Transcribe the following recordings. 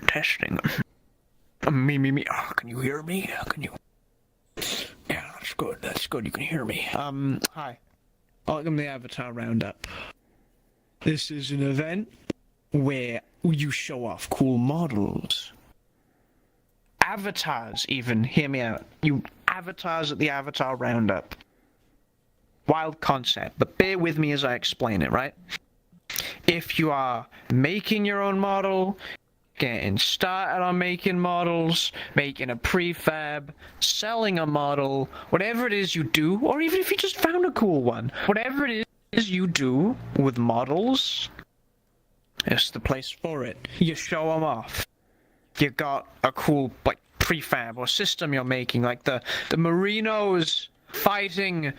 testing. Me. Oh, can you hear me? Can you? Yeah, that's good. That's good. You can hear me. Hi. Welcome to the Avatar Roundup. This is an event where you show off cool models. Avatars, even. Hear me out. You avatars at the Avatar Roundup. Wild concept, but bear with me as I explain it, right? If you are making your own model, getting started on making models, making a prefab, selling a model, whatever it is you do, or even if you just found a cool one, whatever it is you do with models, it's the place for it. You show them off. You got a cool, like, prefab or system you're making, like the Marinos fighting...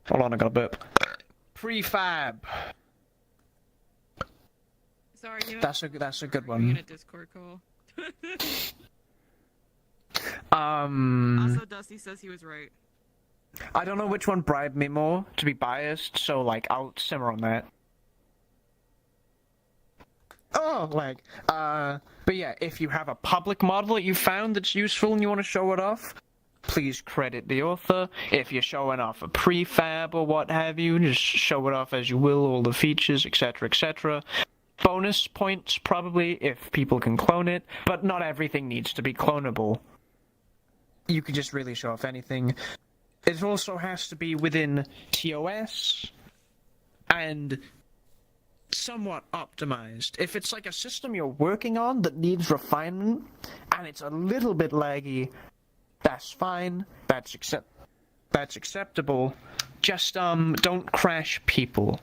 Hold on, I got a burp. Prefab. Sorry, you know, that's a good one. in a Discord call. Also, Dusty says he was right. I don't know which one bribed me more, to be biased, so, like, I'll simmer on that. Oh, like, but yeah, if you have a public model that you found that's useful and you want to show it off, please credit the author. If you're showing off a prefab or what have you, just show it off as you will, all the features, etc., etc. Bonus points, probably, if people can clone it, but not everything needs to be clonable. You can just really show off anything. It also has to be within TOS, and somewhat optimized. If it's like a system you're working on that needs refinement, and it's a little bit laggy, that's fine. That's acceptable. Just don't crash people.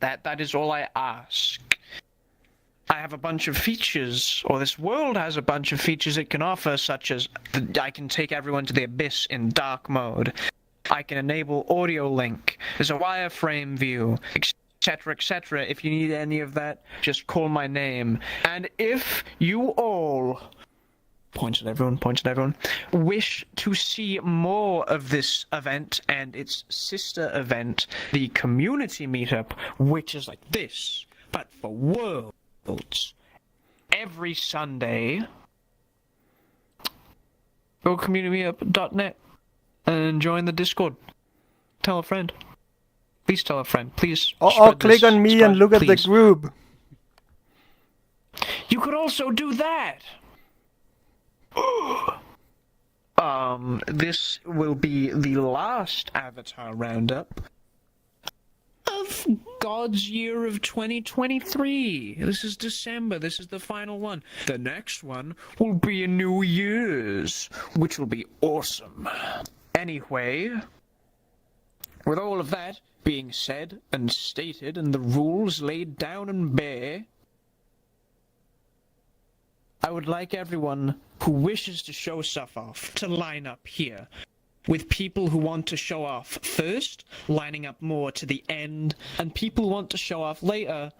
That is all I ask. I have a bunch of features, or this world has a bunch of features it can offer, such as I can take everyone to the abyss in dark mode. I can enable audio link. There's a wireframe view, etc., etc. If you need any of that, just call my name. And if you all... points at everyone, wish to see more of this event and its sister event, the community meetup, which is like this, but for worlds, every Sunday, go communitymeetup.net and join the Discord. Tell a friend. Please tell a friend. Please. Or click on me and look at the group. You could also do that. This will be the last Avatar Roundup of God's year of 2023. This is December. This is the final one. The next one will be in New Year's, which will be awesome. Anyway, with all of that being said and stated and the rules laid down and bare, I would like everyone who wishes to show stuff off to line up here, with people who want to show off first, lining up more to the end, and people who want to show off later,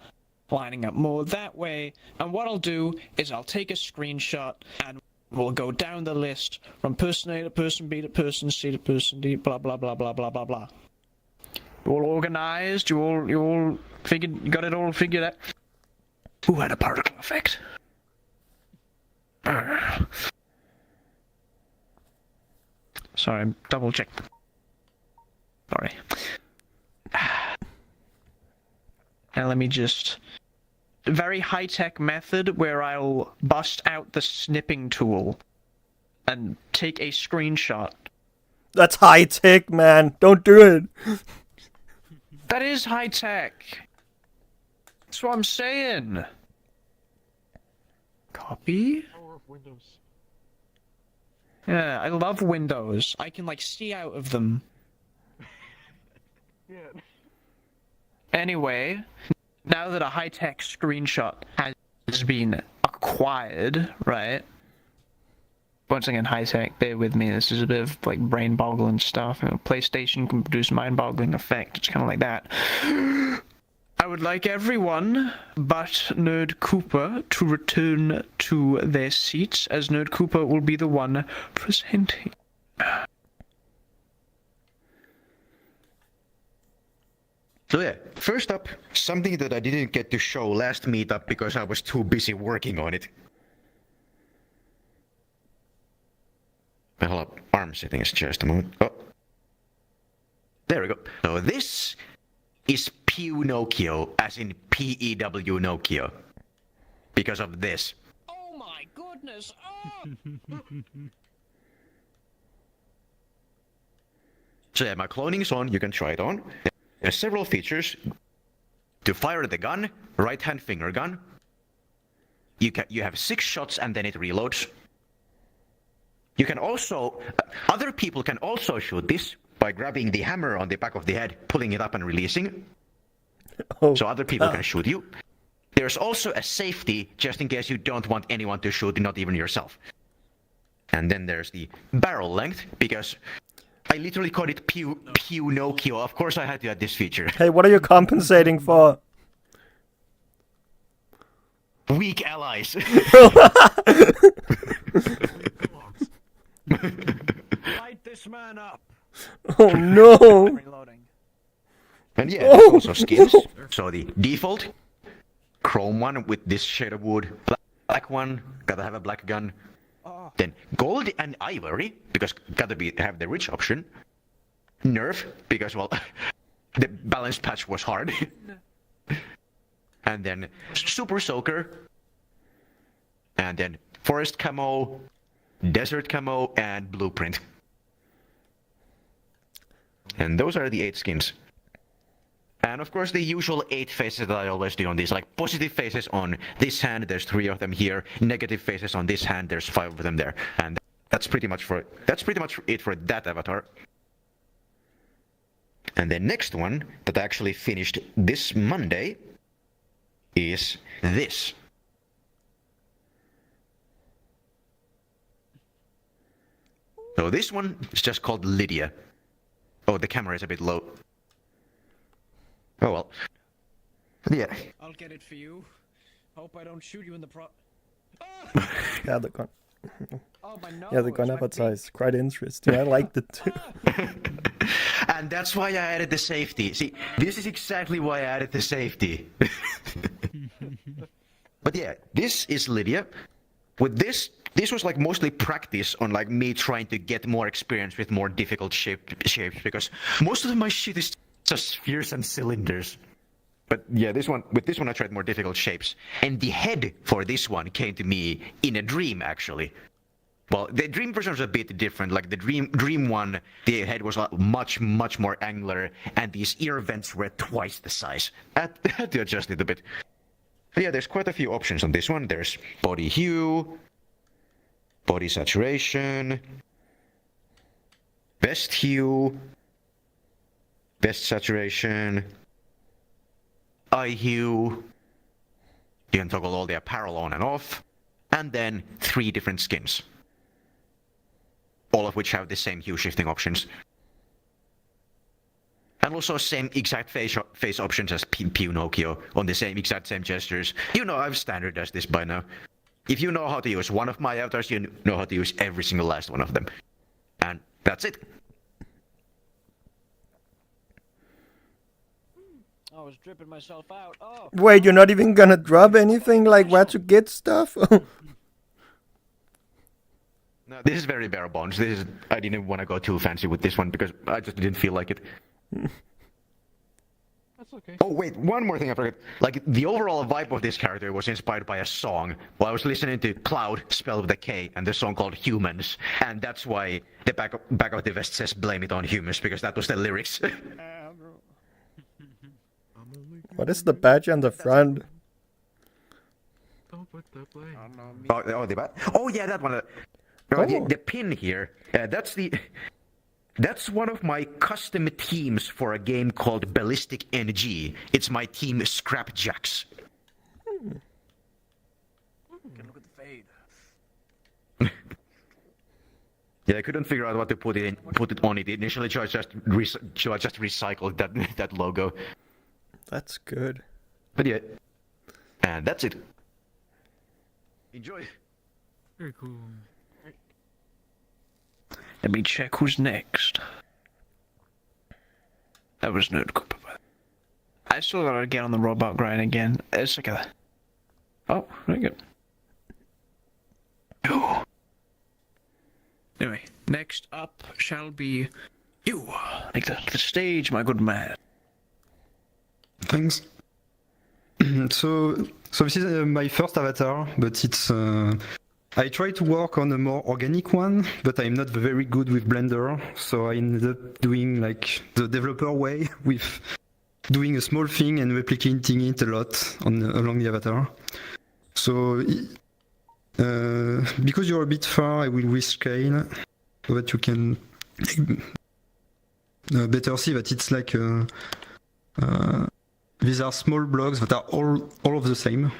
lining up more that way. And what I'll do is I'll take a screenshot and we'll go down the list from person A to person B to person C to person D, blah blah blah blah blah blah blah. You all organized? You all figured? You got it all figured out? Who had a particle effect? Sorry, I'm double check. Sorry. Now let me just... A very high-tech method where I'll bust out the snipping tool and take a screenshot. That's high-tech, man. Don't do it. That is high-tech. That's what I'm saying. Copy. Windows. Yeah, I love windows. I can, like, see out of them. Yeah. Anyway, now that a high-tech screenshot has been acquired, right? Once again, high-tech, bear with me, this is a bit of, like, brain-boggling stuff. You know, PlayStation can produce mind-boggling effect. It's kind of like that. I would like everyone but Nerd Cooper to return to their seats, as Nerd Cooper will be the one presenting. So yeah, first up, something that I didn't get to show last meetup because I was too busy working on it. Hold up, arm settings just a moment. Oh. There we go. So this is Pew Nokio, as in P-E-W Nokio. Because of this. Oh my goodness! Oh! So yeah, my cloning is on, you can try it on. There's several features. To fire the gun, right-hand finger gun. You have 6 shots and then it reloads. You can also... other people can also shoot this by grabbing the hammer on the back of the head, pulling it up and releasing. Oh, So other people can shoot you. There's also a safety, just in case you don't want anyone to shoot, not even yourself. And then there's the barrel length, because I literally called it Pew Nokio. Of course I had to add this feature. Hey, what are you compensating for? Weak allies. Light this man up! Oh no! Reloading. And yeah, there's also skins. So the default, chrome one with this shade of wood, black one, gotta have a black gun. Then gold and ivory, because gotta have the rich option. Nerf, because well, the balance patch was hard. And then super soaker. And then forest camo, desert camo, and blueprint. And those are the 8 skins. And of course the usual 8 faces that I always do on these, like positive faces on this hand, there's 3 of them here, negative faces on this hand, there's 5 of them there. And that's pretty much it for that avatar. And the next one that I actually finished this Monday is this. So this one is just called Lydia. Oh, the camera is a bit low. Oh well. Yeah. I'll get it for you. Hope I don't shoot you in the Yeah, the gun. Oh, my nose! Yeah, the gun my avatar is quite interesting. I liked it too. And that's why I added the safety. See, this is exactly why I added the safety. But yeah, this is Lydia. With this was like mostly practice on like me trying to get more experience with more difficult shapes, because most of my shit is just spheres and cylinders. But yeah, with this one I tried more difficult shapes. And the head for this one came to me in a dream, actually. Well, the dream version was a bit different. Like the dream one, the head was much more angular, and these ear vents were twice the size. I had to adjust it a bit. But yeah, there's quite a few options on this one. There's body hue, body saturation, best hue, best saturation, eye hue. You can toggle all the apparel on and off, and then 3 different skins, all of which have the same hue shifting options. And also same exact face options as Pinocchio on the same gestures. You know I've standardized this by now. If you know how to use one of my avatars, you know how to use every single last one of them. And that's it. I was dripping myself out. Oh. Wait, you're not even gonna drop anything like where to get stuff? No, this is very bare bones. I didn't want to go too fancy with this one because I just didn't feel like it. That's okay. Oh wait, one more thing I forgot. Like the overall vibe of this character was inspired by a song. Well, I was listening to Cloud, spelled with a K, and the song called Humans, and that's why the back of the vest says "Blame it on humans" because that was the lyrics. What is the badge on the front? Don't put the blame. The back. Oh yeah, that one. The pin here. That's one of my custom teams for a game called Ballistic NG. It's my team Scrapjacks. Can look at the fade. Yeah, I couldn't figure out what to put it on it initially. So I just recycled that logo. That's good. But yeah, and that's it. Enjoy. Very cool. Let me check who's next. That was Nerd Cooper. I still gotta get on the robot grind again. It's like a... Oh, very good. Oh. Anyway, next up shall be you. Take the stage, my good man. Thanks. So this is my first avatar, but it's I try to work on a more organic one, but I'm not very good with Blender, so I ended up doing like the developer way with doing a small thing and replicating it a lot along the avatar. So because you're a bit far, I will rescale so that you can better see that it's like these are small blocks that are all of the same.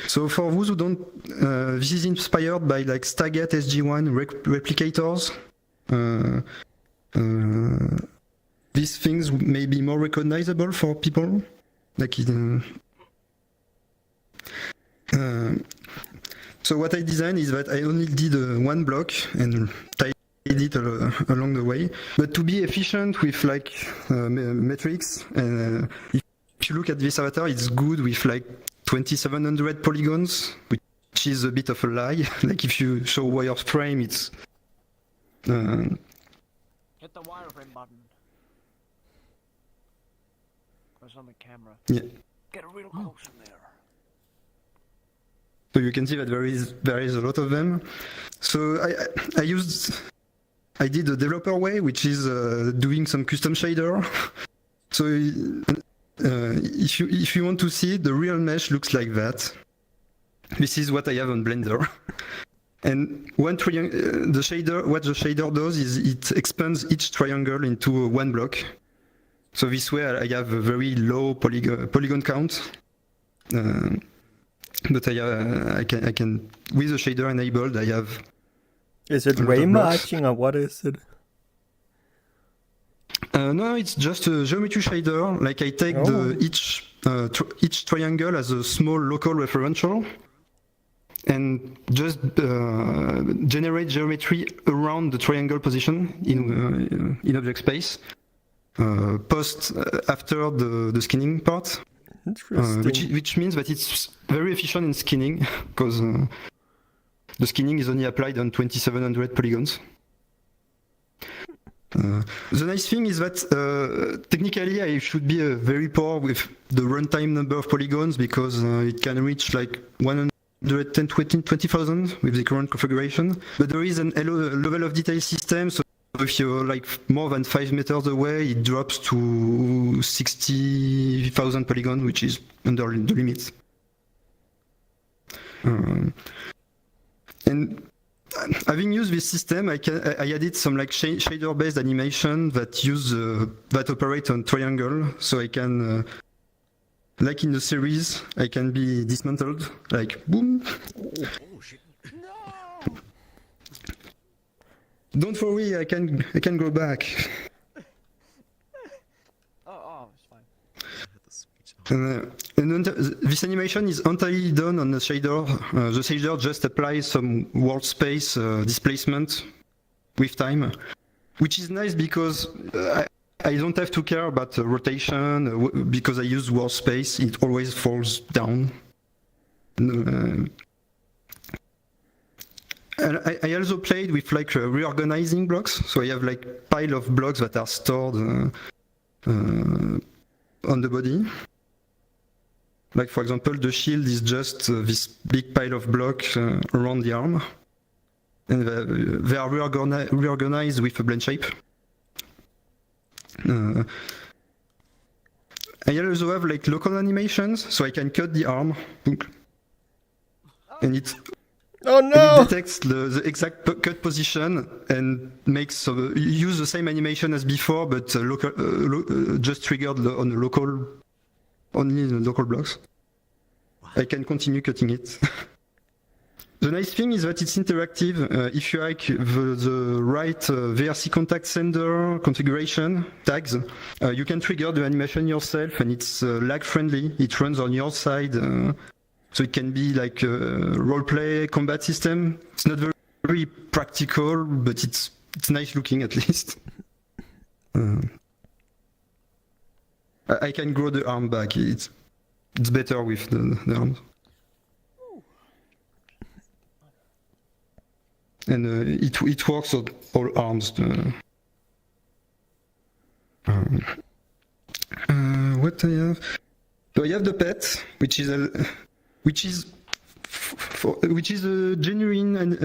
So for those who don't, this is inspired by like Stargate SG-1 replicators. These things may be more recognizable for people. Like so what I designed is that I only did one block and tied it along the way. But to be efficient with like metrics, if you look at this avatar, it's good with like 2700 polygons, which is a bit of a lie. Like if you show wireframe, it's Hit the wireframe button. Goes on the camera. Yeah. Get real close in there. So you can see that there is a lot of them. So I did the developer way, which is doing some custom shader. So if you want to see it, the real mesh looks like that. This is what I have on Blender. And what the shader does is it expands each triangle into one block. So this way I have a very low polygon count. But I can with the shader enabled, I have. Is it ray matching or what is it? No, it's just a geometry shader. Like I take each triangle as a small local referential, and just generate geometry around the triangle position in object space. After the skinning part, which means that it's very efficient in skinning because the skinning is only applied on 2700 polygons. The nice thing is that technically I should be very poor with the runtime number of polygons because it can reach like 120,000 with the current configuration. But there is a level of detail system, so if you're like more than 5 meters away, it drops to 60,000 polygons, which is under the limits. And having used this system, I added some like shader-based animation that operate on triangle, so I can, like in the series, I can be dismantled, like boom. Oh shit. No! Don't worry, I can go back. It's fine. And this animation is entirely done on the shader. The shader just applies some world space displacement with time, which is nice because I don't have to care about rotation because I use world space. It always falls down. And I also played with like reorganizing blocks. So I have like pile of blocks that are stored on the body. Like for example, the shield is just this big pile of blocks around the arm, and they are reorganized with a blend shape. I also have like local animations, so I can cut the arm, and it detects the exact cut position and makes use the same animation as before, but just triggered on only the local blocks. I can continue cutting it. The nice thing is that it's interactive. If you like the right VRC contact sender configuration tags, you can trigger the animation yourself, and it's lag friendly. It runs on your side, so it can be like a roleplay combat system. It's not very practical, but it's nice looking at least. I can grow the arm back. It's better with the arms. And it works on all arms. What I have? So I have the pet, which is a genuine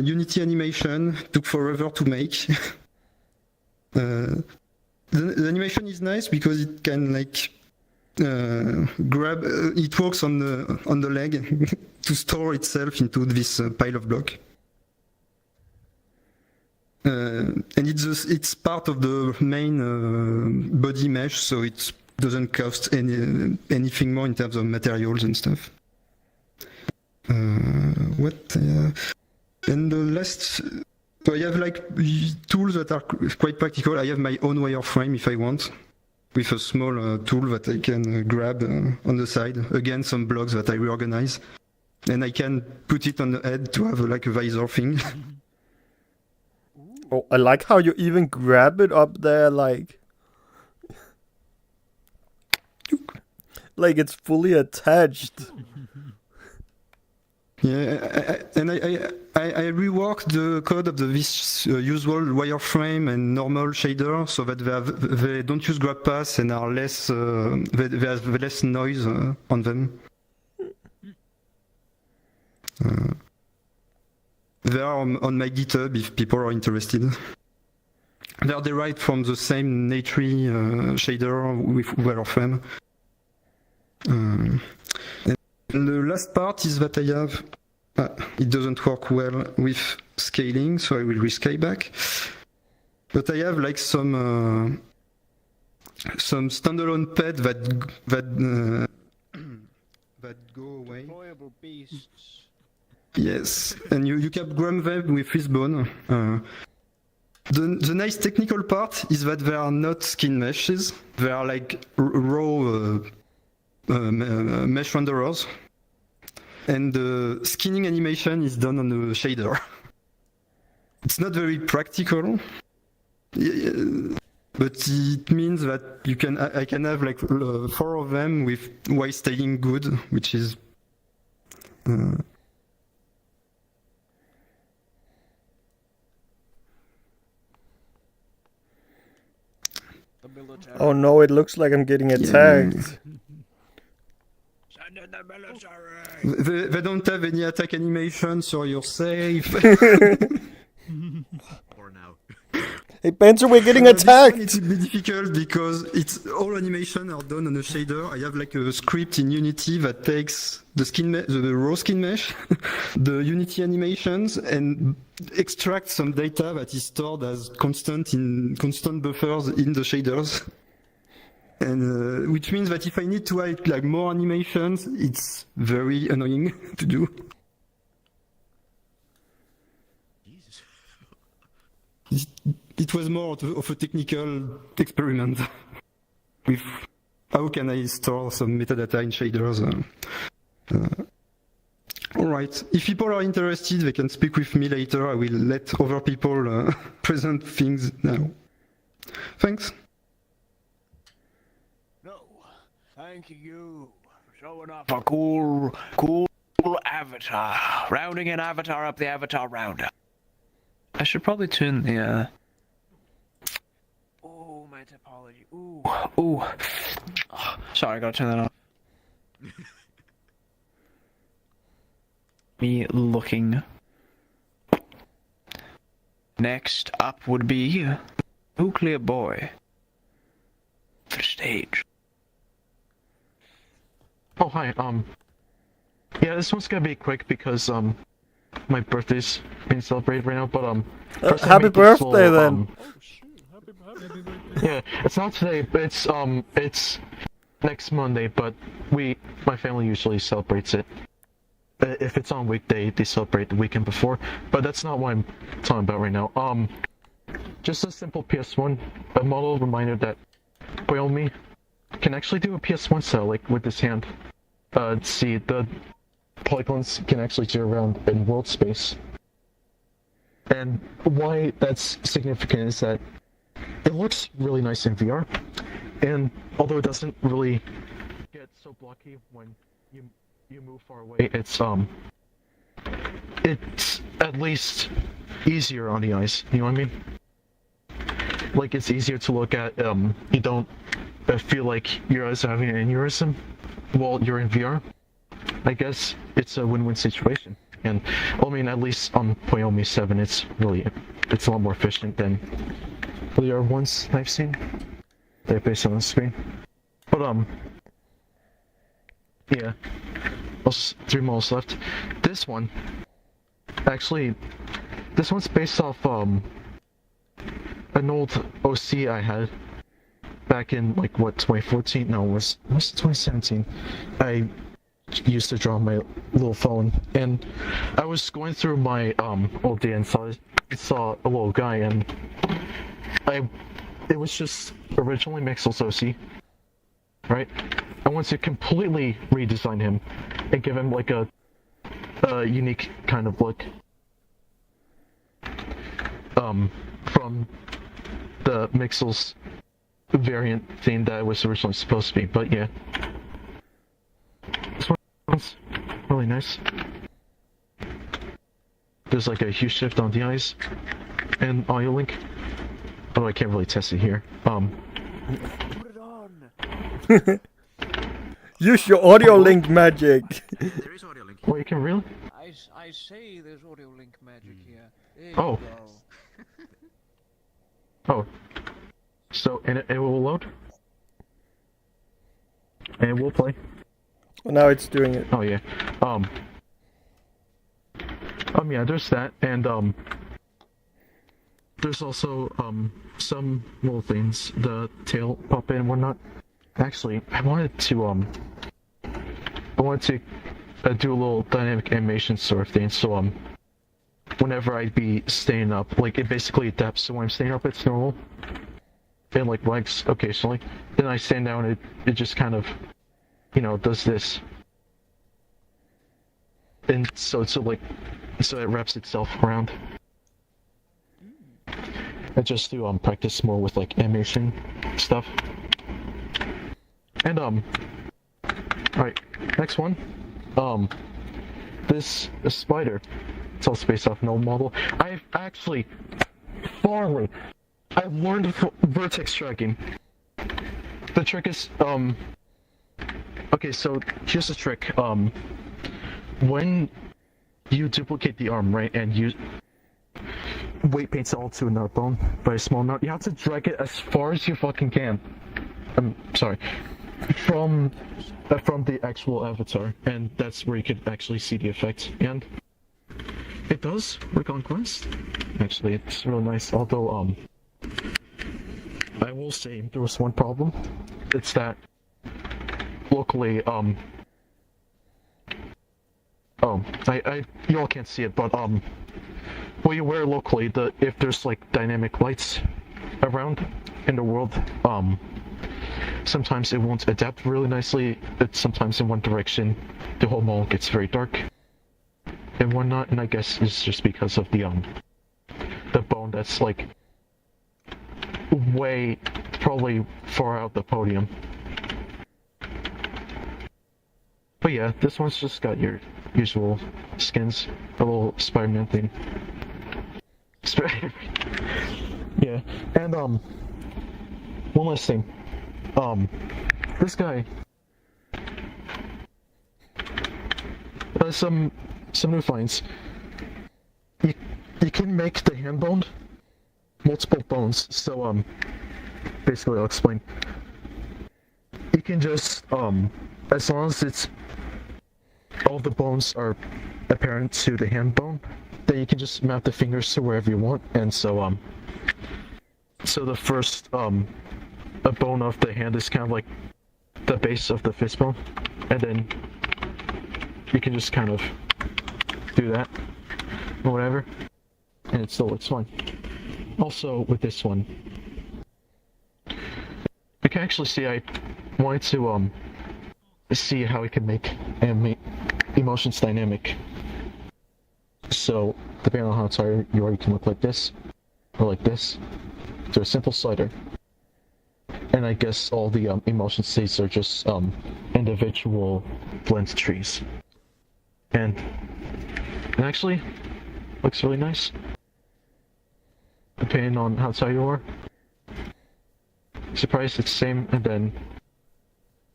Unity animation. Took forever to make. The animation is nice because it can like grab. It works on the leg to store itself into this pile of block. And it's part of the main body mesh, so it doesn't cost anything more in terms of materials and stuff. And the last, so I have like tools that are quite practical. I have my own wireframe if I want, with a small tool that I can grab on the side. Again, some blocks that I reorganize, and I can put it on the head to have like a visor thing. Oh, I like how you even grab it up there, like it's fully attached. Yeah, and I reworked the code of this usual wireframe and normal shader so that they don't use grab paths and are less they have less noise on them. They are on my GitHub if people are interested. They are derived from the same Natree shader with wireframe. And the last part is that I have, it doesn't work well with scaling, so I will rescale back. But I have like some standalone pet that go away. Deployable beasts. Yes, and you can grab them with Fishbone. The nice technical part is that they are not skin meshes. They are like raw mesh renderers. And the skinning animation is done on the shader. It's not very practical, but it means that I can have like 4 of them with while staying good, which is. Oh no, it looks like I'm getting attacked. Send in the military. They don't have any attack animation, so you're safe. For now. Hey Benzer, we're getting This attacked! one, it's a bit difficult because it's all animation are done on a shader. I have like a script in Unity that takes the raw skin mesh, the Unity animations, and extracts some data that is stored as constant buffers in the shaders. And which means that if I need to add like more animations, it's very annoying to do. It was more of a technical experiment with how can I store some metadata in shaders. All right. If people are interested, they can speak with me later. I will let other people present things now. Thanks. No, thank you for showing off a cool avatar. Rounding an avatar up the avatar Roundup. I should probably tune the, Oh, my topology. Ooh. Oh, sorry, I gotta turn that off. Me looking. Next up would be Nuclear Boy. For stage. Oh, hi, yeah, this one's gonna be quick because, my birthday's being celebrated right now, but, first I Happy made this birthday little, then! yeah, it's not today, but it's next Monday, but my family usually celebrates it. If it's on weekday, they celebrate the weekend before, but that's not what I'm talking about right now. Just a simple PS1, a model reminder that Boyomi can actually do a PS1 cell, like, with his hand. See, the polygons can actually zero around in world space. And why that's significant is that it looks really nice in VR, and although it doesn't really get so blocky when you move far away, it's at least easier on the eyes. You know what I mean? Like it's easier to look at. You don't feel like your eyes are having an aneurysm while you're in VR. I guess it's a win-win situation. And I mean, at least on Poyomi 7, it's a lot more efficient than the other ones I've seen. They're based on the screen. But yeah. Also, 3 models left. This one, actually, this one's based off an old OC I had back in like what 2014? No, it was 2017. I used to draw on my little phone, and I was going through my old day and saw a little guy, and it was just originally Mixel's OC, right? I want to completely redesign him and give him like a unique kind of look from the Mixel's variant theme that it was originally supposed to be. But yeah, this one's really nice. There's like a huge shift on the eyes and audio link. Oh, I can't really test it here. Put it on. Use your audio link magic. There is audio link. Well, you can really? I say there's audio link magic here. There Oh. you go. Oh. So, and it will load? And it will play? Well, now it's doing it. Oh, yeah. Yeah, there's that, and, there's also, some little things, the tail puppet and whatnot. Actually, I wanted to do a little dynamic animation sort of thing, so, whenever I'd be staying up, like, it basically adapts to when I'm staying up, it's normal. And, like, lags occasionally. Then I stand down, and it just kind of, you know, does this. And so it wraps itself around. And just to practice more with like animation stuff. And alright, next one. This spider. It's all based off an old model. I've actually I've learned vertex tracking. The trick is okay, so here's the trick. When you duplicate the arm, right, and you weight paints it all to another bone by a small amount, you have to drag it as far as you fucking can. I'm sorry. From the actual avatar, and that's where you could actually see the effect. And it does work on Quest. Actually, it's really nice. Although, I will say there was one problem. It's that locally, you all can't see it, but well, you wear locally, if there's like dynamic lights around in the world, sometimes it won't adapt really nicely. It's sometimes in one direction, the whole model gets very dark and whatnot, and I guess it's just because of the bone that's like way probably far out the podium. But yeah, this one's just got your usual skins, a little Spider-Man thing. Yeah, and one last thing. This guy. Some new finds. You can make the hand bone multiple bones. So basically I'll explain. You can just as long as it's all the bones are apparent to the hand bone, then you can just map the fingers to wherever you want. And so so the first a bone of the hand is kind of like the base of the fist bone, and then you can just kind of do that or whatever, and it still looks fine. Also with this one, you can actually see I wanted to see how we can make emotions dynamic. So depending on how tired you are, you can look like this or like this. So a simple slider. and I guess all the emotion states are just individual blend trees, and it actually looks really nice, depending on how tired you are. Surprised it's the same, and then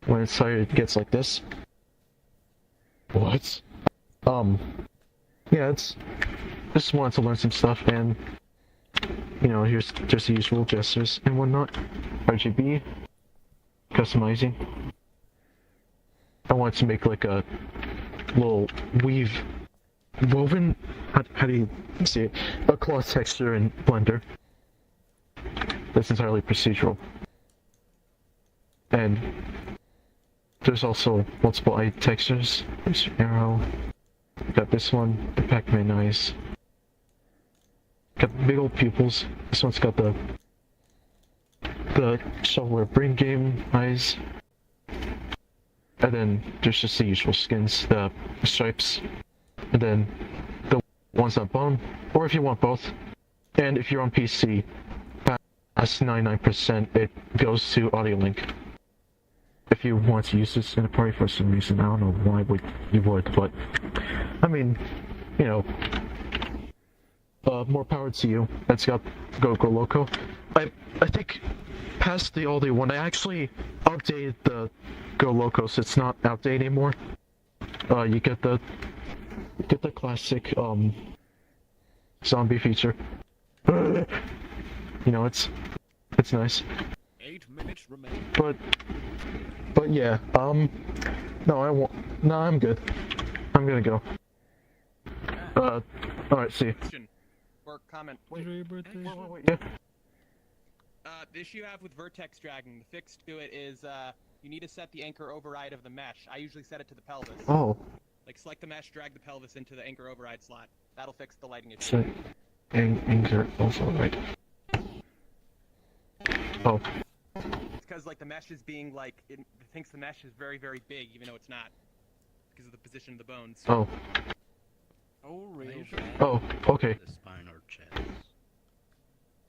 when it's tired, it gets like this. What? Yeah, it's just wanted to learn some stuff, and you know, here's just the usual gestures and whatnot. RGB, customizing. I wanted to make like a little woven, how do you see it? A cloth texture in Blender that's entirely procedural. And there's also multiple eye textures. There's arrow. Got this one, the Pac-Man eyes. Got big old pupils. This one's got the shovelware brain game eyes. And then there's just the usual skins, the stripes. And then the ones on bone, or if you want both. And if you're on PC, past 99%, it goes to Audio Link. If you want to use this in a party for some reason, I don't know why you would, but I mean, you know, more power to you. That's got Go Loco. I think past the all day one, I actually updated the Go Loco, so it's not outdated anymore. You get the classic zombie feature. You know, it's nice. 8 minutes remain. But yeah, no, I'm good. I'm gonna go. Alright, see you. Or comment. Wait, yeah. The issue you have with vertex dragging, the fix to it is, you need to set the anchor override of the mesh. I usually set it to the pelvis. Oh. Like, select the mesh, drag the pelvis into the anchor override slot. That'll fix the lighting issue. So, anchor override. Oh. It's because, like, the mesh is being, like, it thinks the mesh is very, very big, even though it's not. Because of the position of the bones. Oh. Oh, real Oh, okay. The spine or chest.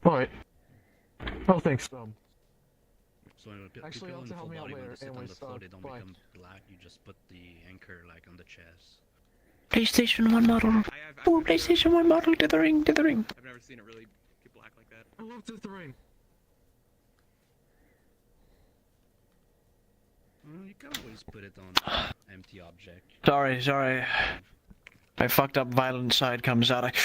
Alright. Oh, thanks, So Actually, people you'll have on to the help full me out body, when later, they sit on anyways, the floor, they don't bye. become black. You just put the anchor like on the chest. PlayStation 1 model. Oh, PlayStation 1 model, dithering, dithering. I've never seen it really get black like that. I love the rain. You can always put it on empty object. Sorry. My fucked up violent side comes out.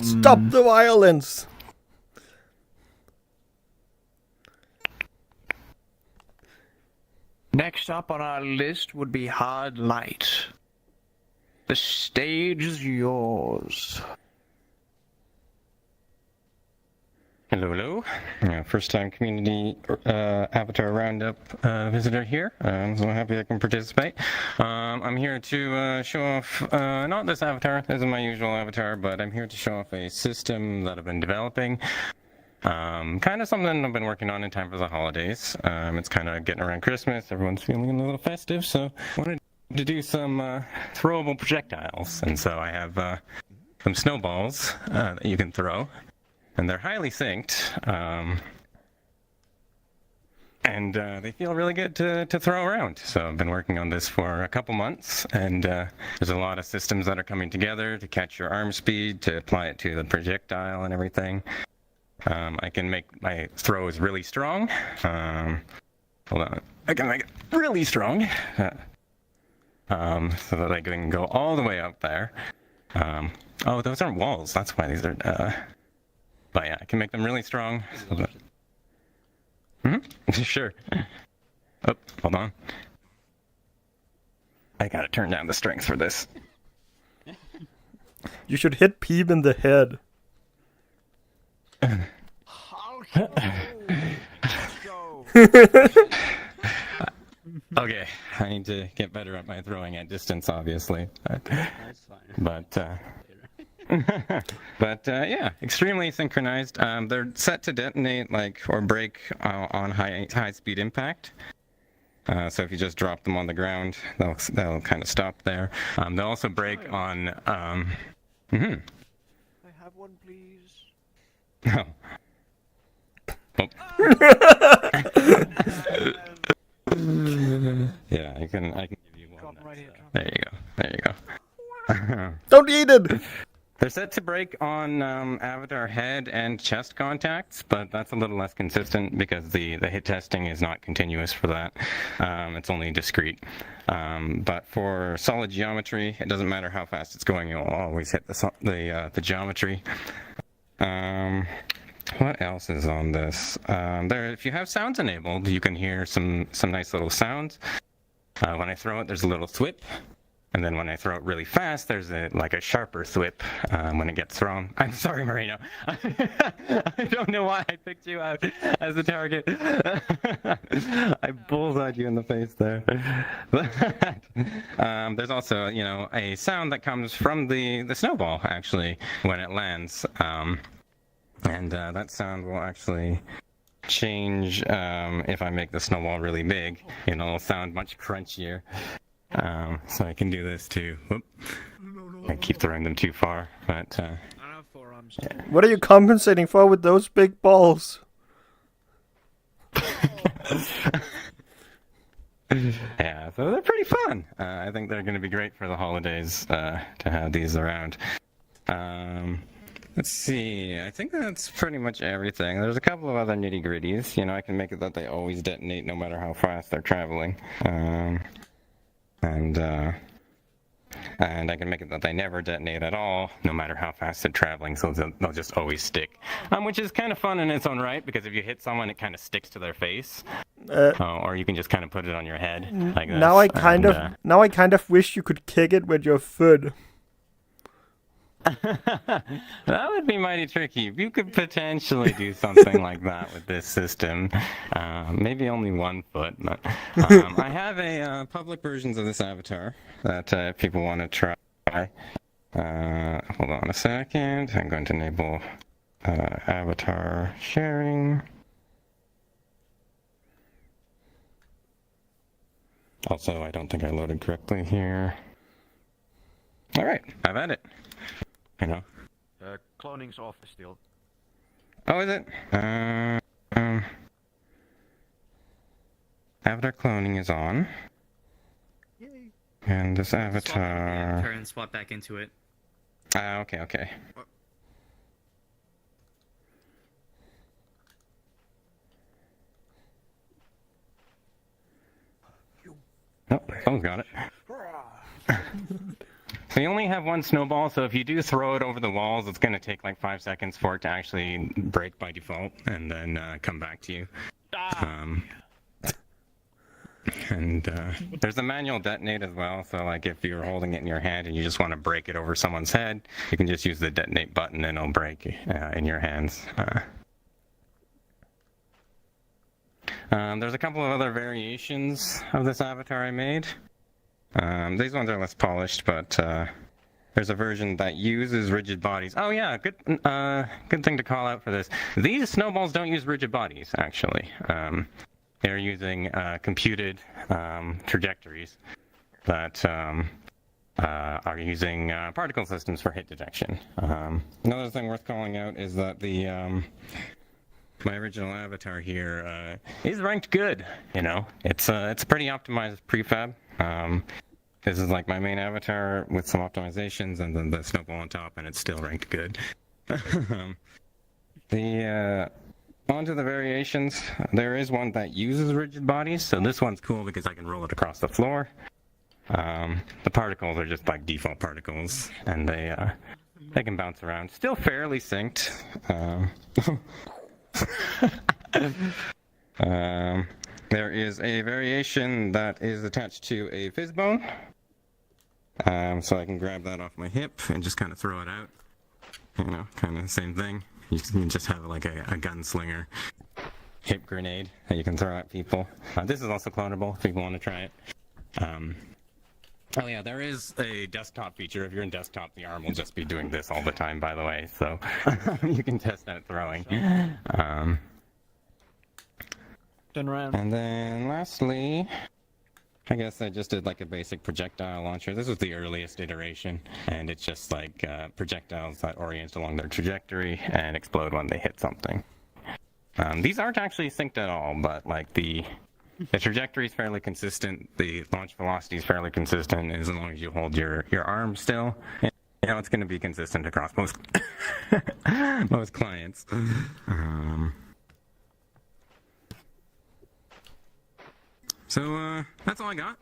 Stop the violence! Next up on our list would be Hard Light. The stage is yours. Hello. First time community avatar roundup visitor here. I'm so happy I can participate. I'm here to show off, not this avatar, this is my usual avatar, but I'm here to show off a system that I've been developing. Kind of something I've been working on in time for the holidays. It's kind of getting around Christmas, everyone's feeling a little festive, so I wanted to do some throwable projectiles. And so I have some snowballs that you can throw. And they're highly synced, and they feel really good to throw around. So I've been working on this for a couple months, and there's a lot of systems that are coming together to catch your arm speed, to apply it to the projectile and everything. I can make my throws really strong. Hold on. I can make it really strong, so that I can go all the way up there. Oh, those aren't walls. That's why these are... But yeah, I can make them really strong. So that... Sure. Oh, hold on. I gotta turn down the strength for this. You should hit Peeb in the head. Okay, I need to get better at my throwing at distance, obviously. That's fine. But yeah, extremely synchronized. They're set to detonate or break on high speed impact. So if you just drop them on the ground, they'll kind of stop there. They'll also break on. I have one, please. Oh. Oh. Yeah, I can give you one. There you go. There you go. Don't eat it! They're set to break on avatar head and chest contacts, but that's a little less consistent because the hit testing is not continuous for that. It's only discrete. But for solid geometry, it doesn't matter how fast it's going; you'll always hit the geometry. What else is on this? If you have sounds enabled, you can hear some nice little sounds. When I throw it, there's a little thwip. And then when I throw it really fast, there's a sharper thwip when it gets thrown. I'm sorry, Marino. I don't know why I picked you out as a target. I bullseyed you in the face there. There's also, a sound that comes from the snowball, actually, when it lands. And that sound will actually change if I make the snowball really big. It'll sound much crunchier. So I can do this too. Whoop. I keep throwing them too far, but I don't have forearms. yeah. What are you compensating for with those big balls? Yeah, so they're pretty fun. I think they're going to be great for the holidays to have these around. Let's see. I think that's pretty much everything. There's a couple of other nitty gritties. I can make it that they always detonate no matter how fast they're traveling. And I can make it that they never detonate at all, no matter how fast they're traveling, so they'll just always stick. Which is kind of fun in its own right, because if you hit someone, it kind of sticks to their face. Or you can just kind of put it on your head, like this. Now I kind of wish you could kick it with your foot. That would be mighty tricky. You could potentially do something like that with this system. Maybe only 1 foot. But, I have a public versions of this avatar that if people want to try. Hold on a second. I'm going to enable avatar sharing. Also, I don't think I loaded correctly here. All right, I've had it. Cloning's off still. Oh, is it? Avatar cloning is on. Yay. And this avatar... Turn and swap back into it. Okay. Oh, someone's got it. So you only have 1 snowball, so if you do throw it over the walls, it's going to take like 5 seconds for it to actually break by default, and then come back to you. There's a manual detonate as well, so like if you're holding it in your hand and you just want to break it over someone's head, you can just use the detonate button and it'll break in your hands. There's a couple of other variations of this avatar I made. These ones are less polished, but there's a version that uses rigid bodies. Oh yeah, good thing to call out for this. These snowballs don't use rigid bodies, actually. They're using computed trajectories that are using particle systems for hit detection. Another thing worth calling out is that my original avatar here is ranked good. It's a pretty optimized prefab. This is like my main avatar with some optimizations, and then the snowball on top, and it's still ranked good. Onto the variations, there is one that uses rigid bodies, so this one's cool because I can roll it across the floor. The particles are just like default particles, and they can bounce around. Still fairly synced. There is a variation that is attached to a fizz bone, so I can grab that off my hip and just kind of throw it out. Kind of the same thing. You can just have like a gunslinger hip grenade that you can throw at people. This is also clonable if people want to try it. Oh yeah, there is a desktop feature. If you're in desktop, the arm will just be doing this all the time, by the way, so you can test out throwing. Done round. And then lastly, I guess I just did like a basic projectile launcher. This was the earliest iteration, and it's just like projectiles that orient along their trajectory and explode when they hit something. These aren't actually synced at all, but like the trajectory is fairly consistent. The launch velocity is fairly consistent as long as you hold your arm still. And, you know, it's going to be consistent across most most clients. So that's all I got.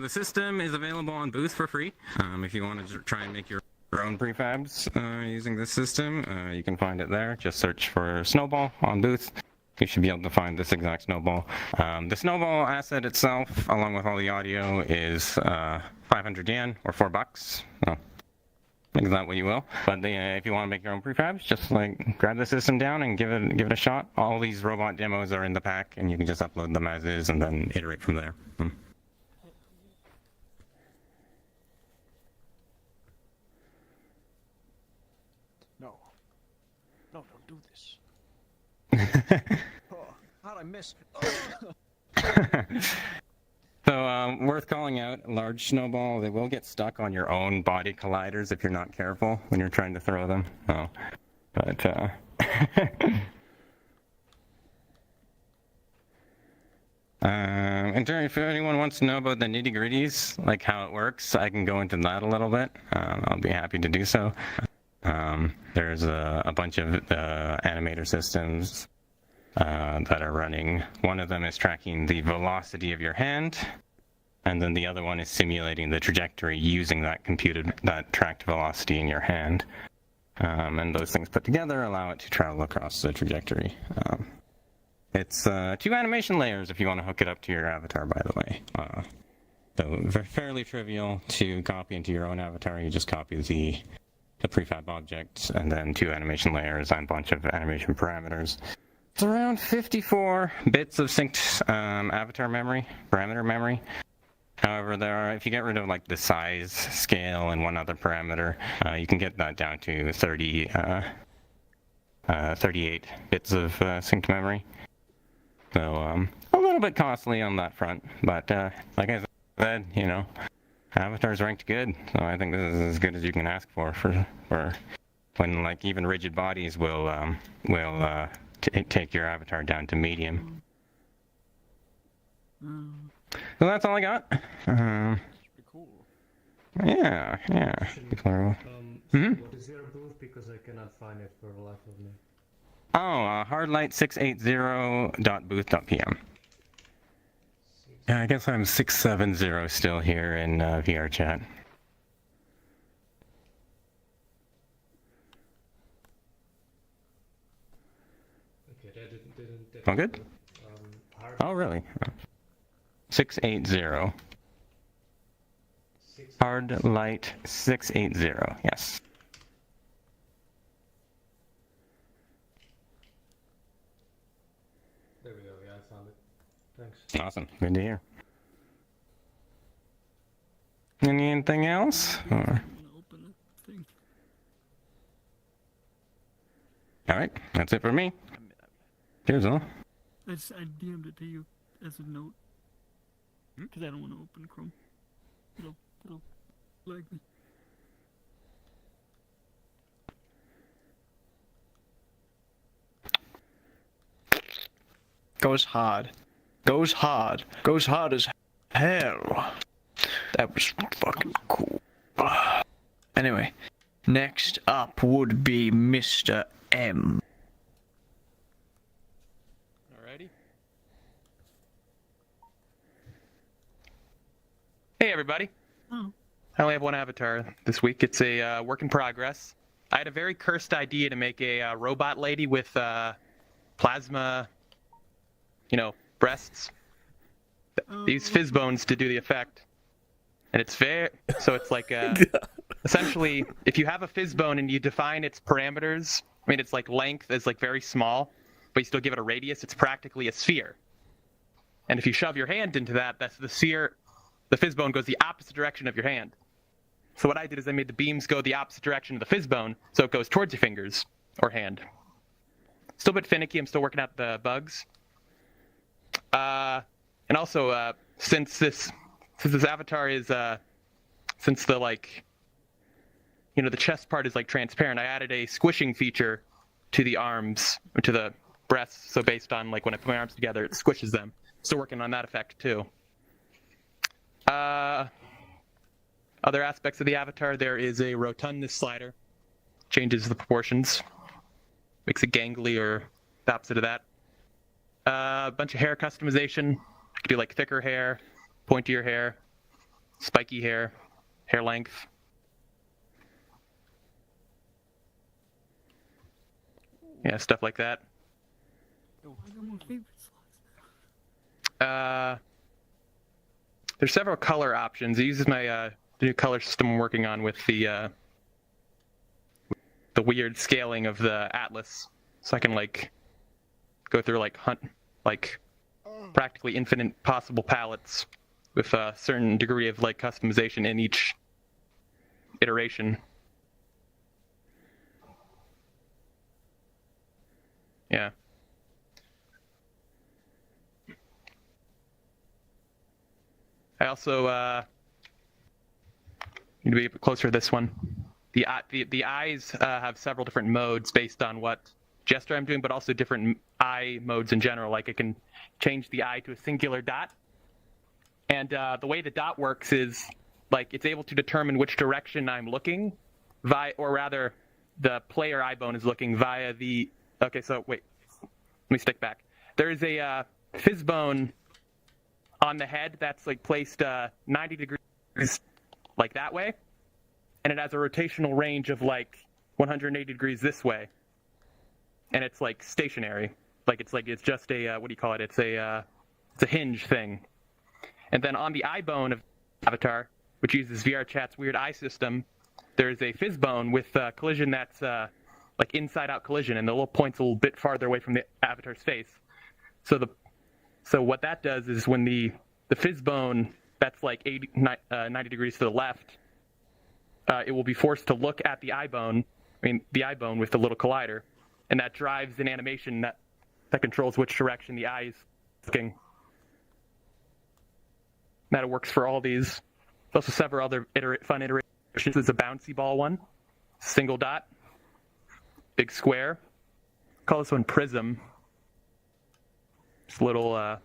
The system is available on Booth for free. If you want to try and make your own prefabs using this system, you can find it there. Just search for Snowball on Booth. You should be able to find this exact Snowball. The Snowball asset itself, along with all the audio, is 500 yen or $4. Well, make that what you will. But if you want to make your own prefabs, just like grab the system down and give it a shot. All these robot demos are in the pack, and you can just upload them as is and then iterate from there. No, don't do this. Oh, how'd I miss? So, worth calling out, large snowball, they will get stuck on your own body colliders if you're not careful when you're trying to throw them. Oh, but, if anyone wants to know about the nitty-gritties, like how it works, I can go into that a little bit. I'll be happy to do so. There's a bunch of animator systems that are running. One of them is tracking the velocity of your hand, and then the other one is simulating the trajectory using that tracked velocity in your hand. And those things put together allow it to travel across the trajectory. It's 2 animation layers if you want to hook it up to your avatar, by the way. So fairly trivial to copy into your own avatar. You just copy the prefab objects, and then 2 animation layers and a bunch of animation parameters. It's around 54 bits of synced avatar memory, parameter memory. However, if you get rid of like the size, scale, and one other parameter, you can get that down to 38 bits of synced memory. So a little bit costly on that front, but like I said, you know, Avatar's ranked good, so I think this is as good as you can ask for when like even rigid bodies will take your avatar down to medium. So that's all I got. Pretty cool. Yeah. What is your booth? Because I cannot find it for the life of me. Oh, hardlight680.booth.pm. Yeah, I guess I'm 670 still here in VRChat. Okay, that didn't All good? Oh, really? 680. Hardlight 680, yes. There we go, yeah, I found it. Thanks. Awesome, good to hear. Anything else? Or... Alright, that's it for me. Cheers, all. I DM'd it to you as a note. Because I don't want to open Chrome. It'll lag me. Goes hard. Goes hard. Goes hard as hell. That was fucking cool. Anyway, next up would be Mr. M. Alrighty. Hey everybody. Oh. I only have one avatar this week. It's a work in progress. I had a very cursed idea to make a robot lady with plasma, breasts. These fizz bones to do the effect. And it's so it's like essentially, if you have a fizz bone and you define its parameters, I mean its like length is like very small, but you still give it a radius, it's practically a sphere. And if you shove your hand into that, that's the sphere. The fizz bone goes the opposite direction of your hand. So what I did is I made the beams go the opposite direction of the fizz bone, so it goes towards your fingers or hand. Still a bit finicky. I'm still working out the bugs. And also, since this avatar is since the the chest part is like transparent, I added a squishing feature to the arms, or to the breasts, so based on like when I put my arms together, it squishes them. Still working on that effect too. Other aspects of the avatar, there is a rotundness slider. Changes the proportions. Makes it gangly or the opposite of that. A bunch of hair customization. You can do like thicker hair, pointier hair, spiky hair, hair length. Yeah, stuff like that. I got more favorite slots. There's several color options. It uses my the new color system I'm working on with the weird scaling of the atlas, so I can like go through like hunt like practically infinite possible palettes with a certain degree of like customization in each iteration. Yeah. I also need to be a bit closer to this one. The eyes have several different modes based on what gesture I'm doing, but also different eye modes in general. Like I can change the eye to a singular dot, and the way the dot works is like it's able to determine which direction I'm looking, or rather, the player eye bone is looking via the. Okay, so wait, let me stick back. There is a fizz bone on the head that's like placed 90 degrees like that way, and it has a rotational range of like 180 degrees this way, and it's like stationary, like it's just a what do you call it? It's a hinge thing. And then on the eye bone of Avatar, which uses VRChat's weird eye system, there's a fizz bone with collision that's like inside out collision, and the little point's a little bit farther away from the Avatar's face. So what that does is when the fizz bone that's like 90 degrees to the left, it will be forced to look at the eye bone, the eye bone with the little collider, and that drives an animation that controls which direction the eye is looking. That works for all these. There's also several other fun iterations. There's a bouncy ball one, single dot, big square. Call this one Prism. Just a little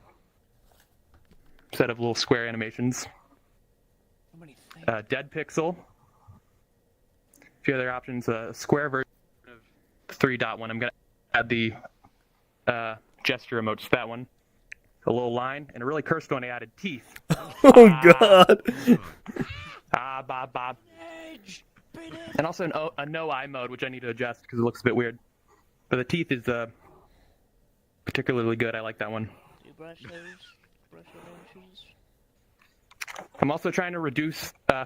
set of little square animations. Dead pixel. A few other options. A square version of the 3-dot one. I'm going to add the gesture emotes to that one. A little line, and a really cursed one I added, teeth. Oh god. Bob. And also a no eye mode, which I need to adjust because it looks a bit weird. But the teeth is particularly good. I like that one. Do you brush those? Brush your lashes? I'm also trying to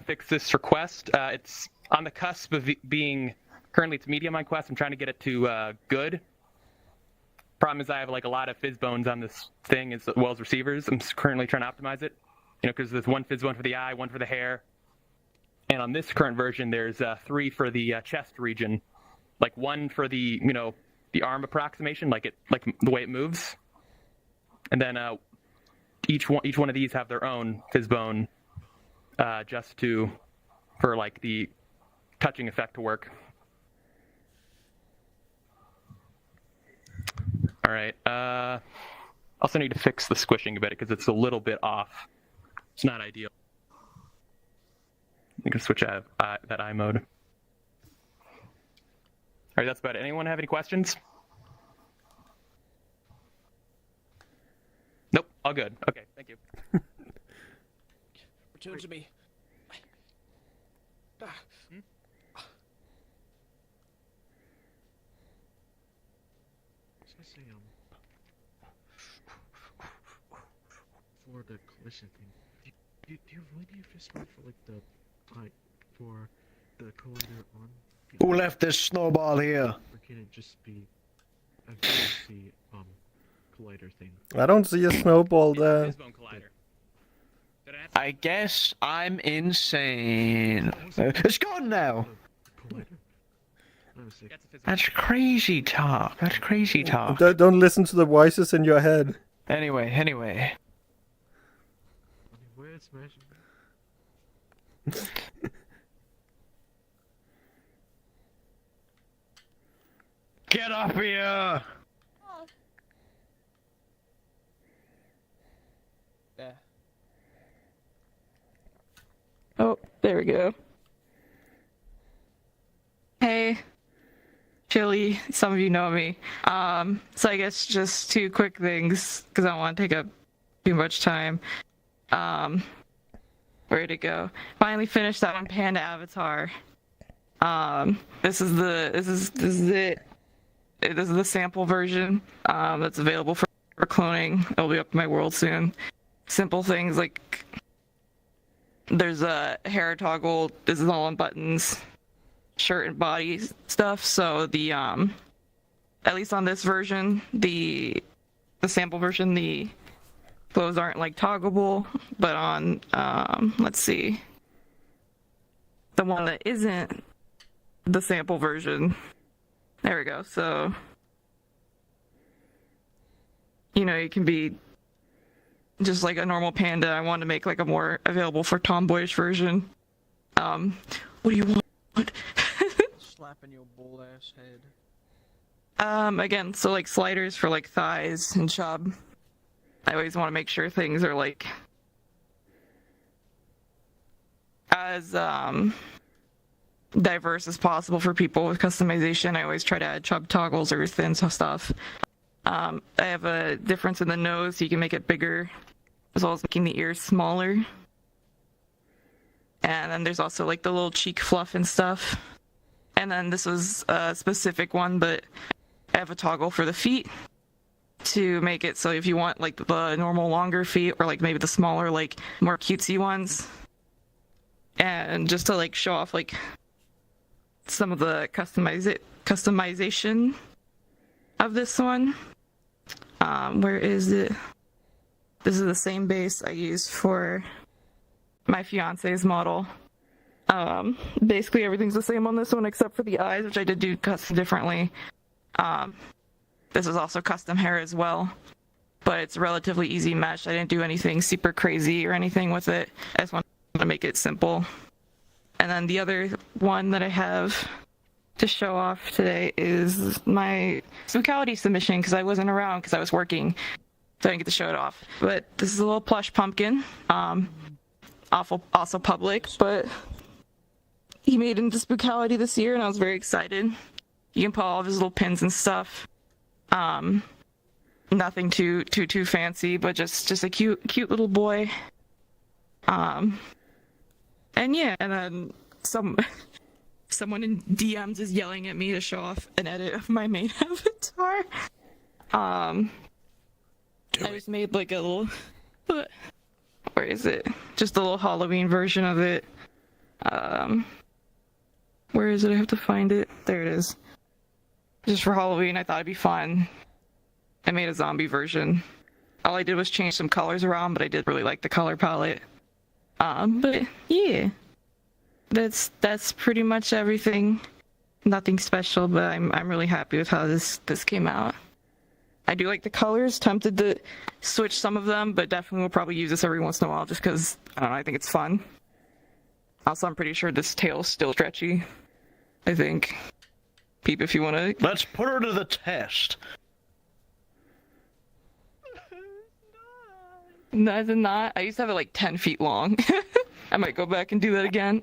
fix this request. It's on the cusp of being, currently it's medium on Quest. I'm trying to get it to good. Problem is I have like a lot of fizz bones on this thing as well as receivers. I'm currently trying to optimize it, because there's one fizz bone for the eye, one for the hair. And on this current version, there's 3 for the chest region, like 1 for the, the arm approximation, like the way it moves. And then each one of these have their own fizz bone for like the touching effect to work. All right. Also need to fix the squishing a bit because it's a little bit off. It's not ideal. You can switch out that eye mode. All right, that's about it. Anyone have any questions? Nope, all good. Okay, thank you. Return to me. For the collision thing, do you really need a fistbone for like for the collider on? Who left this snowball here? Or can it just be a fancy collider thing? I don't see a snowball there. I guess I'm insane. It's gone now. That's crazy talk. That's crazy talk. Don't listen to the voices in your head. Anyway. Where's Smash? Get off here! There we go. Hey, Chili, some of you know me. So I guess just two quick things, because I don't want to take up too much time. Where'd it go? Finally finished that one Panda avatar. This is it. This is the sample version that's available for cloning. It'll be up in my world soon. Simple things like there's a hair toggle. This is all on buttons, shirt and body stuff. So the at least on this version, the sample version, the clothes aren't like toggleable. But on let's see, the one that isn't the sample version. There we go. So, you know, you can be just like a normal panda. I want to make like a more available for tomboyish version. What do you want? Slapping your bull ass head. Again, so like sliders for like thighs and chub. I always want to make sure things are like as diverse as possible for people with customization. I always try to add chub toggles or thin stuff. I have a difference in the nose, so you can make it bigger, as well as making the ears smaller. And then there's also like the little cheek fluff and stuff. And then this was a specific one, but I have a toggle for the feet to make it so if you want like the normal longer feet or like maybe the smaller, like more cutesy ones. And just to like show off like some of the customization of this one. Where is it? This is the same base I used for my fiance's model. Basically everything's the same on this one except for the eyes, which I did do custom differently. This is also custom hair as well, but it's relatively easy mesh. I didn't do anything super crazy or anything with it. I just want to make it simple. And then the other one that I have to show off today is my Spookality submission, because I wasn't around because I was working, so I didn't get to show it off. But this is a little plush pumpkin, also public, but he made it into Spookality this year, and I was very excited. You can put all of his little pins and stuff. Nothing too fancy, but just a cute little boy. And yeah, and then someone in DMs is yelling at me to show off an edit of my main avatar. I just made like a little, where is it? Just a little Halloween version of it. Where is it? I have to find it. There it is. Just for Halloween, I thought it'd be fun. I made a zombie version. All I did was change some colors around, but I did really like the color palette. But yeah, that's pretty much everything. Nothing special, but I'm really happy with how this came out. I do like the colors. Tempted to switch some of them, but definitely will probably use this every once in a while just because I don't know, I think it's fun. Also, I'm pretty sure this tail's still stretchy. I think. Peep if you want to. Let's put her to the test. No, it's not. I used to have it like 10 feet long. I might go back and do that again.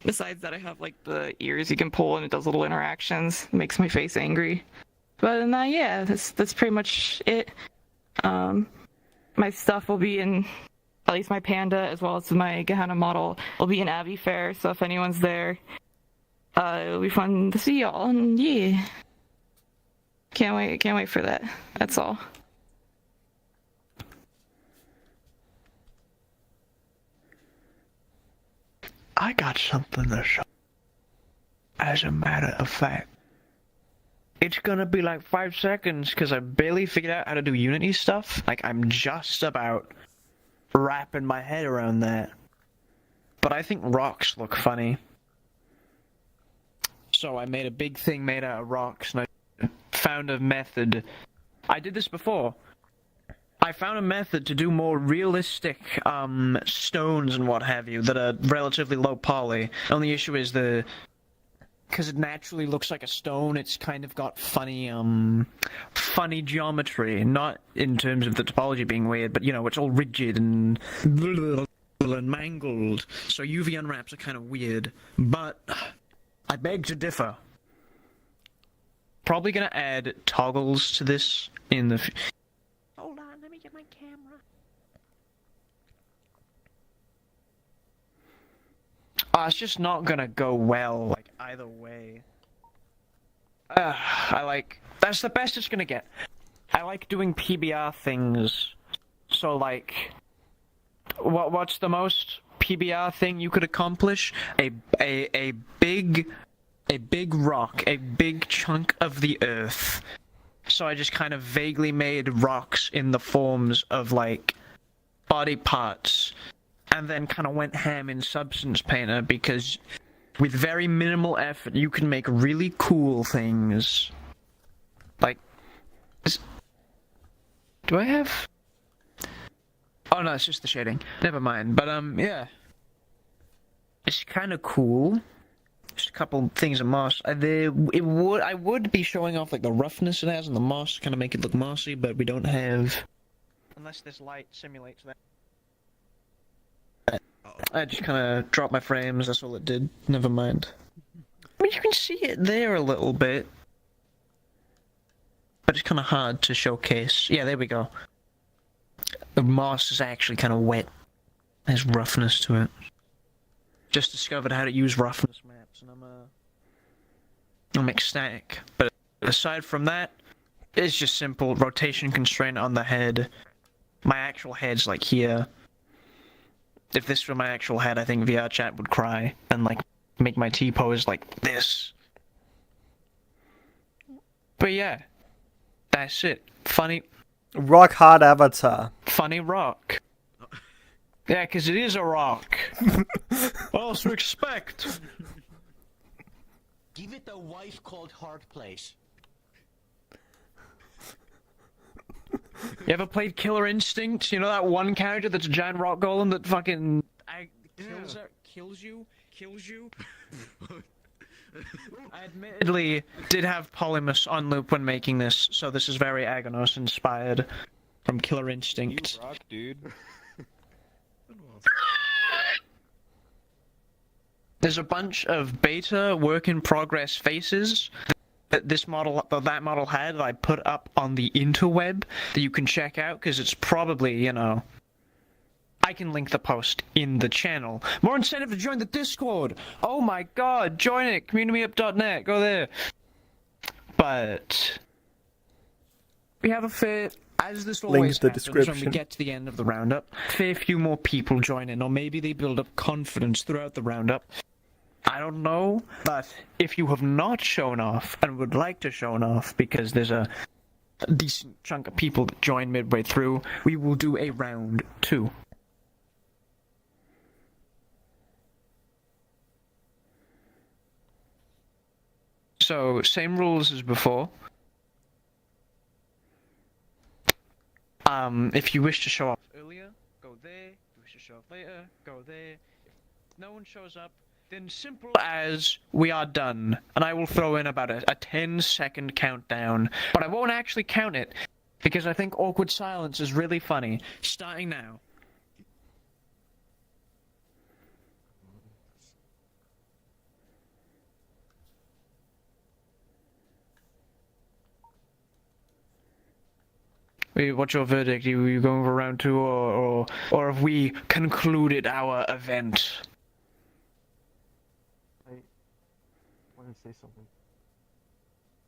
Besides that, I have like the ears you can pull and it does little interactions. It makes my face angry. But other than that, yeah, that's pretty much it. My stuff will be in, at least my panda as well as my Gehenna model will be in Abbey Fair. So if anyone's there, it'll be fun to see y'all. And yeah, can't wait for that. That's all. I got something to show. As a matter of fact, it's gonna be like 5 seconds because I barely figured out how to do Unity stuff. Like, I'm just about wrapping my head around that. But I think rocks look funny. So I made a big thing made out of rocks, and I found a method. I did this before. I found a method to do more realistic stones and what have you that are relatively low poly. The only issue is because it naturally looks like a stone, it's kind of got funny geometry. Not in terms of the topology being weird, but you know, it's all rigid and and mangled, so UV unwraps are kind of weird, but I beg to differ. Probably gonna add toggles to this in the Hold on, let me get my camera. It's just not gonna go well, like, either way. That's the best it's gonna get. I like doing PBR things, so like, what's the most PBR thing you could accomplish? A big rock, a big chunk of the earth. So I just kind of vaguely made rocks in the forms of like body parts, and then kind of went ham in Substance Painter because with very minimal effort you can make really cool things. Like, do I have? Oh no, it's just the shading. Never mind. But yeah, it's kind of cool. Just a couple things of moss. I would be showing off like the roughness it has on the moss, kind of make it look mossy, but we don't have. Unless this light simulates that. I just kind of dropped my frames. That's all it did. Never mind. I mean, you can see it there a little bit, but it's kind of hard to showcase. Yeah, there we go. The moss is actually kind of wet. There's roughness to it. Just discovered how to use roughness maps, and I'm ecstatic. But aside from that, it's just simple rotation constraint on the head. My actual head's like here. If this were my actual head, I think VRChat would cry and like make my T-pose like this. But yeah, that's it. Funny. Rock hard avatar. Funny rock. Yeah, because it is a rock. What else to expect? Give it a wife called Hard Place. You ever played Killer Instinct? You know that one character that's a giant rock golem that fucking kills you? I admittedly did have Polymus on loop when making this, so this is very Agonos inspired from Killer Instinct. You rock, dude. There's a bunch of beta work in progress faces that that model had that I put up on the interweb that you can check out, because it's probably, you know, I can link the post in the channel. More incentive to join the Discord. Oh my god, join it. Communityup.net. Go there. But we have a fair, as this always happens when we get to the end of the roundup, a fair few more people join in, or maybe they build up confidence throughout the roundup. I don't know, but if you have not shown off and would like to show off, because there's a decent chunk of people that join midway through, we will do a round 2. So, same rules as before. If you wish to show off earlier, go there. If you wish to show off later, go there. If no one shows up, then simple as we are done. And I will throw in about a 10-second countdown. But I won't actually count it, because I think awkward silence is really funny. Starting now. Wait, what's your verdict? Are you going for round 2, or have we concluded our event? I want to say something.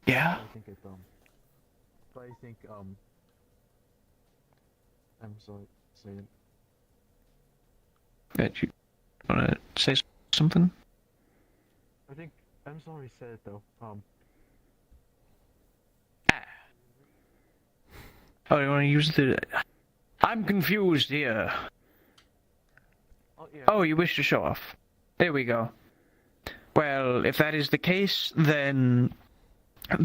Yeah? I think it's but I think I'm sorry, say it. Bet you wanna say something? I think I'm sorry said it though. Oh, you want to use the... I'm confused here. Oh, yeah. Oh, you wish to show off. There we go. Well, if that is the case, then,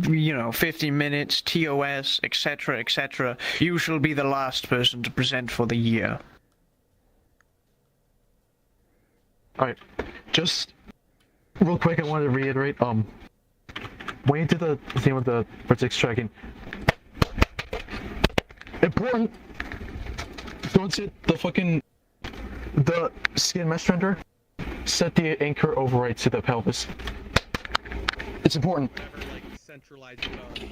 you know, 50 minutes, TOS, etc., etc., you shall be the last person to present for the year. Alright, just real quick, I wanted to reiterate, when you do the thing with the vertex tracking, important, don't sit the fucking The skin mesh render, set the anchor override to the pelvis. It's important. Like centralized bone.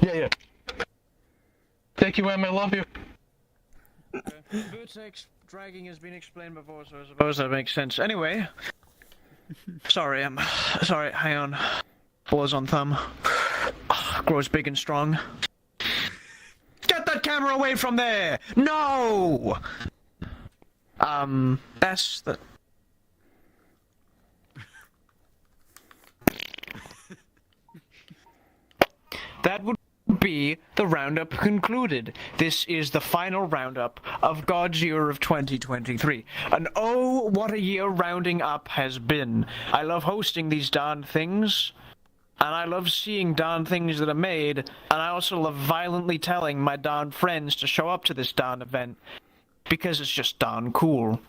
Yeah. Thank you, Em. I love you. Vertex dragging has been explained before, so I suppose that makes sense. Anyway, sorry, hang on. Balls on thumb. Grows big and strong. Get that camera away from there! No! That's the... That would be the roundup concluded. This is the final roundup of God's year of 2023. And oh, what a year rounding up has been. I love hosting these darn things, and I love seeing darn things that are made, and I also love violently telling my darn friends to show up to this darn event, because it's just darn cool.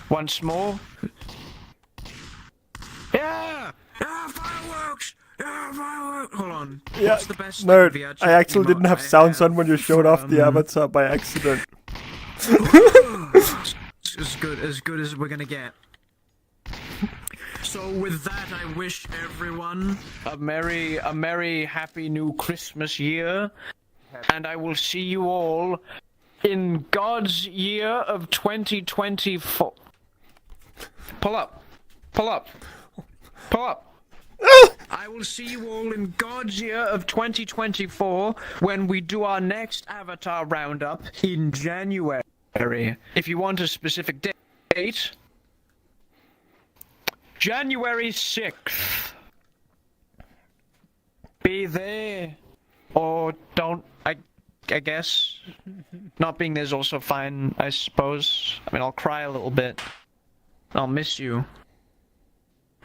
Once more... Yeah! Yeah, fireworks! Yeah, fireworks! Hold on. Yeah, What's the best nerd, VRChat I actually emote didn't have I sounds on when you showed off the from- avatar by accident. as good as we're gonna get. So with that, I wish everyone a merry, happy new Christmas year, and I will see you all in God's year of 2024. Pull up. I will see you all in God's year of 2024 when we do our next Avatar Roundup in January. If you want a specific date, January 6th. Be there. Or don't, I guess. Not being there is also fine, I suppose. I mean, I'll cry a little bit. I'll miss you.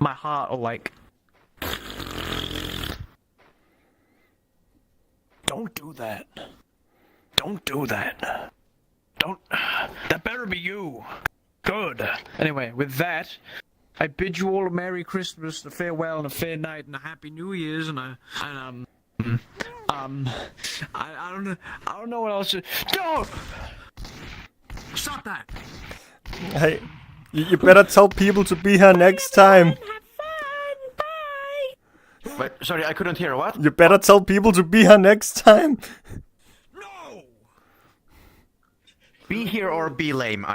My heart will, like... Don't do that. Don't do that. Don't... That better be you. Good. Anyway, with that, I bid you all a Merry Christmas, a farewell, and a fair night, and a Happy New Year's, and I don't know what else to... Don't! Stop that! Hey, you better tell people to be here next time. Wait, sorry, I couldn't hear what? You better tell people to be here next time. Be here or be lame, I don't